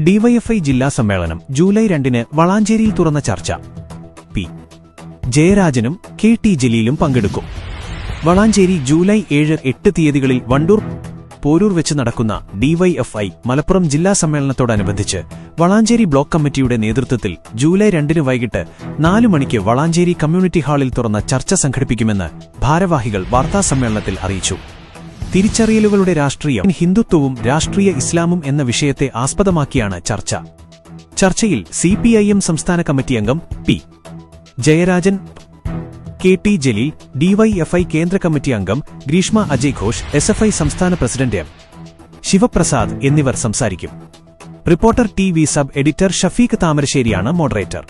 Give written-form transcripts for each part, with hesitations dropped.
DYFI ജില്ലാ സമ്മേളനം July 2 വളാഞ്ചേരിയിൽ തുറന്ന ചർച്ച. പി. ജയരാജനും കെ. ടി. ജലീലും പങ്കെടുക്കും. വളാഞ്ചേരി ജൂലൈ 7-8 തീയതികളിൽ വണ്ടൂർ, പോരൂർ വെച്ച് നടക്കുന്ന ഡിവൈഎഫ്ഐ മലപ്പുറം ജില്ലാ സമ്മേളനത്തോടനുബന്ധിച്ച് വളാഞ്ചേരി ബ്ലോക്ക് കമ്മിറ്റിയുടെ നേതൃത്വത്തിൽ ജൂലൈ 2 വൈകിട്ട് 4 മണിക്ക് വളാഞ്ചേരി കമ്മ്യൂണിറ്റി ഹാളിൽ തുറന്ന ചർച്ച സംഘടിപ്പിക്കുമെന്ന് ഭാരവാഹികൾ വാർത്താസമ്മേളനത്തിൽ അറിയിച്ചു. തിരിച്ചറിയലുകളുടെ രാഷ്ട്രീയം, ഹിന്ദുത്വവും രാഷ്ട്രീയ ഇസ്ലാമും എന്ന വിഷയത്തെ ആസ്പദമാക്കിയാണ് ചർച്ച. ചർച്ചയിൽ സിപിഐഎം സംസ്ഥാന കമ്മിറ്റി അംഗം P. Jayarajan, K. T. Jaleel, DYFI കേന്ദ്ര കമ്മിറ്റി അംഗം ഗ്രീഷ്മ അജയ് ഘോഷ്, എസ്എഫ്ഐ സംസ്ഥാന പ്രസിഡന്റ് എം. ശിവപ്രസാദ് എന്നിവർ സംസാരിക്കും. Reporter TV. Sub editor Shafeeq താമരശ്ശേരിയാണ് മോഡറേറ്റർ.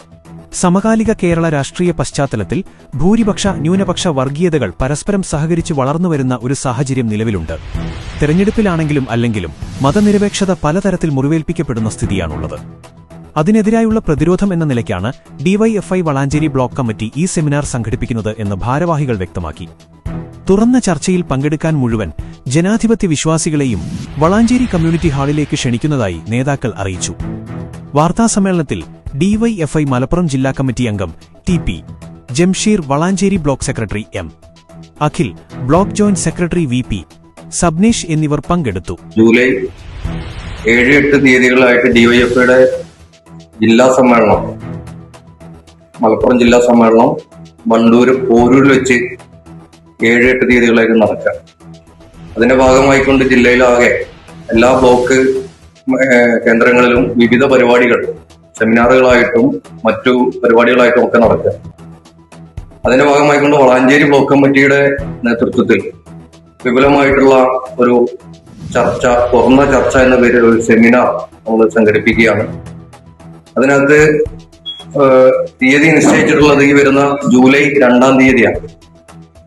സമകാലിക കേരള രാഷ്ട്രീയ പശ്ചാത്തലത്തിൽ ഭൂരിപക്ഷ ന്യൂനപക്ഷ വർഗീയതകൾ പരസ്പരം സഹകരിച്ച് വളർന്നുവരുന്ന ഒരു സാഹചര്യം നിലവിലുണ്ട്. തെരഞ്ഞെടുപ്പിലാണെങ്കിലും അല്ലെങ്കിലും മതനിരപേക്ഷത പലതരത്തിൽ മുറിവേൽപ്പിക്കപ്പെടുന്ന സ്ഥിതിയാണുള്ളത്. അതിനെതിരായുള്ള പ്രതിരോധം എന്ന നിലയ്ക്കാണ് ഡിവൈഎഫ്ഐ വളാഞ്ചേരി ബ്ലോക്ക് കമ്മിറ്റി ഈ സെമിനാർ സംഘടിപ്പിക്കുന്നത് എന്ന് ഭാരവാഹികൾ വ്യക്തമാക്കി. തുറന്ന ചർച്ചയിൽ പങ്കെടുക്കാൻ മുഴുവൻ ജനാധിപത്യ വിശ്വാസികളെയും വളാഞ്ചേരി കമ്മ്യൂണിറ്റി ഹാളിലേക്ക് ക്ഷണിക്കുന്നതായി നേതാക്കൾ അറിയിച്ചു. വാർത്താസമ്മേളനത്തിൽ ഡിവൈഎഫ്ഐ മലപ്പുറം ജില്ലാ കമ്മിറ്റി അംഗം T. P. Jamsheer, Valanchery block secretary M. Akhil, block joint secretary V. P. Sabnesh എന്നിവർ പങ്കെടുത്തു. ജൂലൈ 7-8 തീയതികളായിട്ട് ഡിവൈഎഫ്ഐയുടെ ജില്ലാ സമ്മേളനം, മലപ്പുറം ജില്ലാ സമ്മേളനം വണ്ടൂർ, പോരൂരിൽ വെച്ച് 7-8 തീയതികളായിട്ട് നടക്കുക. അതിന്റെ ഭാഗമായിക്കൊണ്ട് ജില്ലയിലാകെ എല്ലാ ബ്ലോക്ക് കേന്ദ്രങ്ങളിലും വിവിധ പരിപാടികൾ, സെമിനാറുകളായിട്ടും മറ്റു പരിപാടികളായിട്ടും ഒക്കെ നടക്കുക. അതിന്റെ ഭാഗമായിക്കൊണ്ട് വളാഞ്ചേരി ബ്ലോക്ക് കമ്മിറ്റിയുടെ നേതൃത്വത്തിൽ വിപുലമായിട്ടുള്ള ഒരു ചർച്ച, തുറന്ന ചർച്ച എന്ന പേരിൽ ഒരു സെമിനാർ നമ്മൾ സംഘടിപ്പിക്കുകയാണ്. അതിനകത്ത് തീയതി നിശ്ചയിച്ചിട്ടുള്ളത് ഈ വരുന്ന ജൂലൈ 2 തീയതിയാണ്.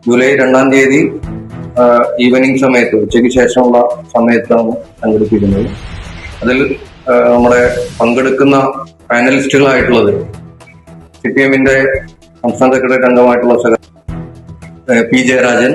ജൂലൈ 2 തീയതി ഈവനിങ് സമയത്ത്, ഉച്ചയ്ക്ക് ശേഷമുള്ള സമയത്താണ് സംഘടിപ്പിക്കുന്നത്. അതിൽ നമ്മുടെ പങ്കെടുക്കുന്ന പാനലിസ്റ്റുകളായിട്ടുള്ളത് സിപിഎമ്മിന്റെ സംസ്ഥാന സെക്രട്ടറി അംഗമായിട്ടുള്ള പി. ജയരാജൻ,